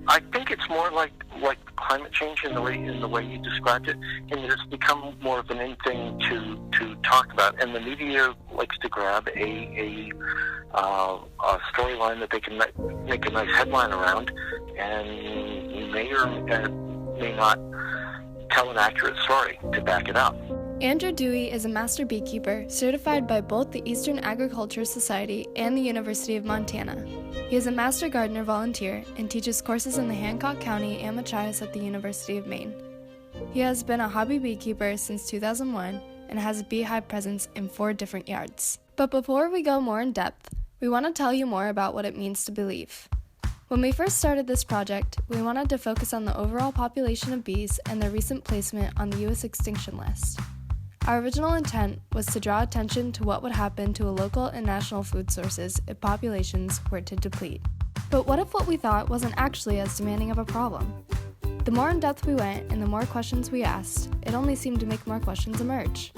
I think it's more like climate change in the way you described it, and it's become more of an in thing to talk about. And the media likes to grab a storyline that they can make a nice headline around, and may or may not tell an accurate story to back it up. Andrew Dewey is a master beekeeper certified by both the Eastern Agriculture Society and the University of Montana. He is a master gardener volunteer and teaches courses in the Hancock County and Machias at the University of Maine. He has been a hobby beekeeper since 2001 and has a beehive presence in 4 different yards. But before we go more in depth, we want to tell you more about what it means to BEElieve. When we first started this project, we wanted to focus on the overall population of bees and their recent placement on the U.S. extinction list. Our original intent was to draw attention to what would happen to a local and national food sources if populations were to deplete. But what if what we thought wasn't actually as demanding of a problem? The more in depth we went and the more questions we asked, it only seemed to make more questions emerge.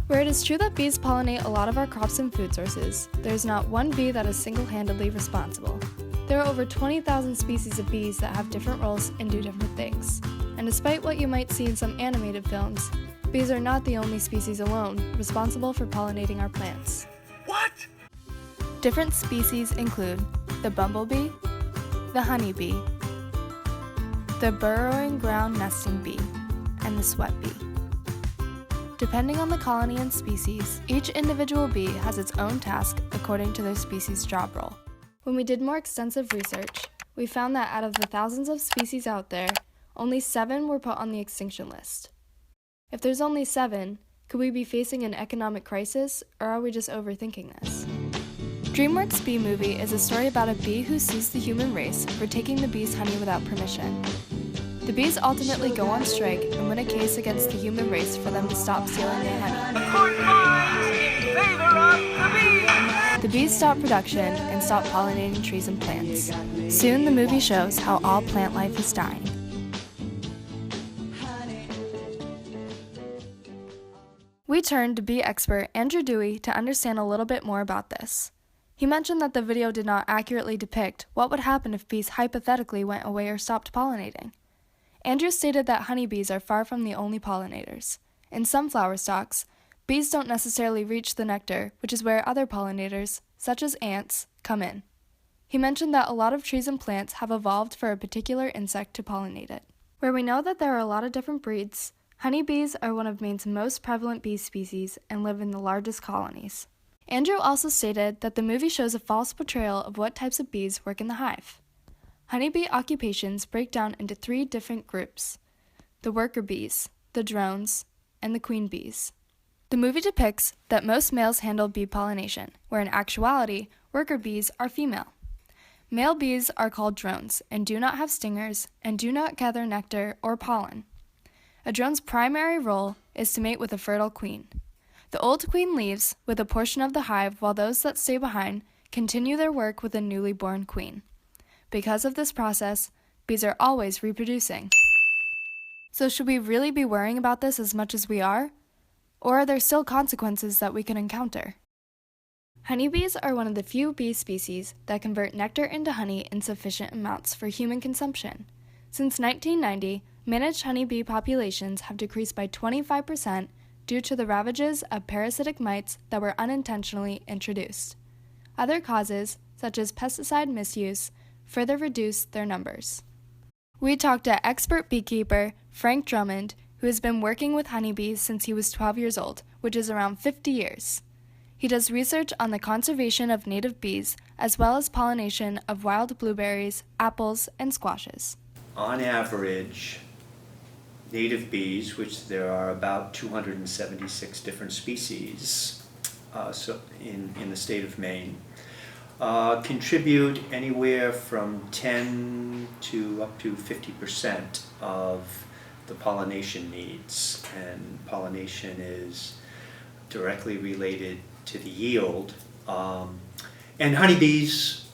Where it is true that bees pollinate a lot of our crops and food sources, there is not one bee that is single-handedly responsible. There are over 20,000 species of bees that have different roles and do different things. And despite what you might see in some animated films, bees are not the only species alone responsible for pollinating our plants. What? Different species include the bumblebee, the honeybee, the burrowing ground nesting bee, and the sweat bee. Depending on the colony and species, each individual bee has its own task according to their species' job role. When we did more extensive research, we found that out of the thousands of species out there, only 7 were put on the extinction list. If there's only 7, could we be facing an economic crisis, or are we just overthinking this? DreamWorks' Bee Movie is a story about a bee who sues the human race for taking the bee's honey without permission. The bees ultimately go on strike and win a case against the human race for them to stop stealing their honey. The court finds in favor of the bees! The bees stop production and stop pollinating trees and plants. Soon the movie shows how all plant life is dying. We turned to bee expert Andrew Dewey to understand a little bit more about this. He mentioned that the video did not accurately depict what would happen if bees hypothetically went away or stopped pollinating. Andrew stated that honeybees are far from the only pollinators. In some flower stalks, bees don't necessarily reach the nectar, which is where other pollinators, such as ants, come in. He mentioned that a lot of trees and plants have evolved for a particular insect to pollinate it. Where we know that there are a lot of different breeds, honeybees are one of Maine's most prevalent bee species and live in the largest colonies. Andrew also stated that the movie shows a false portrayal of what types of bees work in the hive. Honeybee occupations break down into 3 different groups: the worker bees, the drones, and the queen bees. The movie depicts that most males handle bee pollination, where in actuality, worker bees are female. Male bees are called drones and do not have stingers and do not gather nectar or pollen. A drone's primary role is to mate with a fertile queen. The old queen leaves with a portion of the hive while those that stay behind continue their work with a newly born queen. Because of this process, bees are always reproducing. So should we really be worrying about this as much as we are? Or are there still consequences that we can encounter? Honeybees are one of the few bee species that convert nectar into honey in sufficient amounts for human consumption. Since 1990, managed honeybee populations have decreased by 25% due to the ravages of parasitic mites that were unintentionally introduced. Other causes, such as pesticide misuse, further reduced their numbers. We talked to expert beekeeper Frank Drummond, who has been working with honeybees since he was 12 years old, which is around 50 years. He does research on the conservation of native bees, as well as pollination of wild blueberries, apples, and squashes. On average, native bees, which there are about 276 different species in the state of Maine, contribute anywhere from 10 to up to 50% of the pollination needs. And pollination is directly related to the yield. And honeybees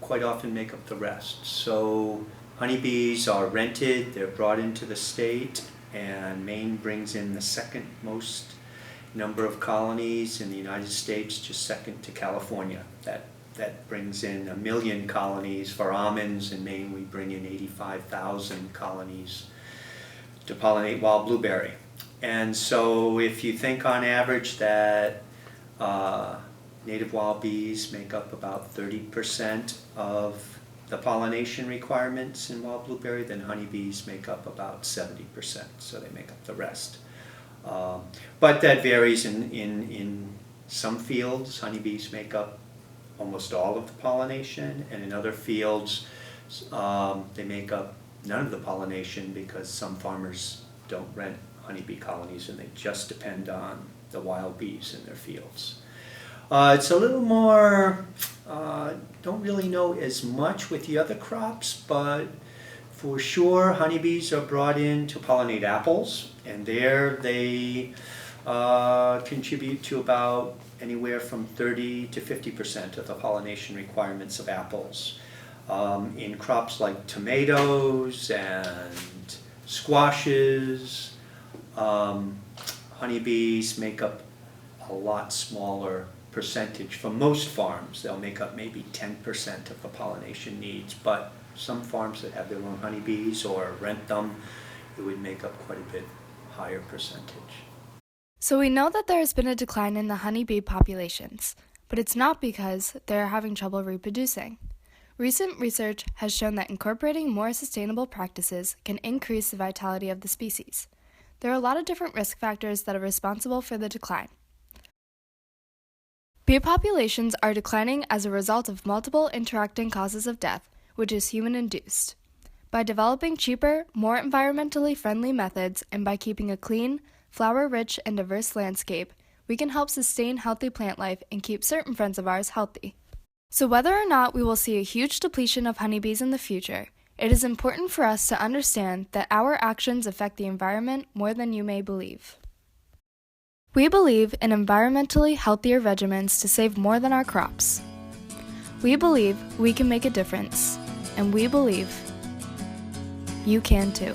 quite often make up the rest. So honeybees are rented, they're brought into the state, and Maine brings in the second most number of colonies in the United States, just second to California, that that brings in 1 million colonies. For almonds in Maine, we bring in 85,000 colonies to pollinate wild blueberry. And so if you think on average that native wild bees make up about 30% of the pollination requirements in wild blueberry, then honeybees make up about 70%, so they make up the rest. But that varies in some fields. Honeybees make up almost all of the pollination, and in other fields they make up none of the pollination because some farmers don't rent honeybee colonies and they just depend on the wild bees in their fields. It's a little more, don't really know as much with the other crops, but for sure honeybees are brought in to pollinate apples, and there they contribute to about anywhere from 30 to 50% of the pollination requirements of apples. In crops like tomatoes and squashes, honeybees make up a lot smaller percentage. For most farms, they'll make up maybe 10% of the pollination needs, but some farms that have their own honeybees or rent them, it would make up quite a bit higher percentage. So we know that there has been a decline in the honeybee populations, but it's not because they're having trouble reproducing. Recent research has shown that incorporating more sustainable practices can increase the vitality of the species. There are a lot of different risk factors that are responsible for the decline. Bee populations are declining as a result of multiple interacting causes of death, which is human-induced. By developing cheaper, more environmentally friendly methods, and by keeping a clean, flower-rich, and diverse landscape, we can help sustain healthy plant life and keep certain friends of ours healthy. So whether or not we will see a huge depletion of honeybees in the future, it is important for us to understand that our actions affect the environment more than you may believe. We believe in environmentally healthier regimens to save more than our crops. We believe we can make a difference, and we believe you can too.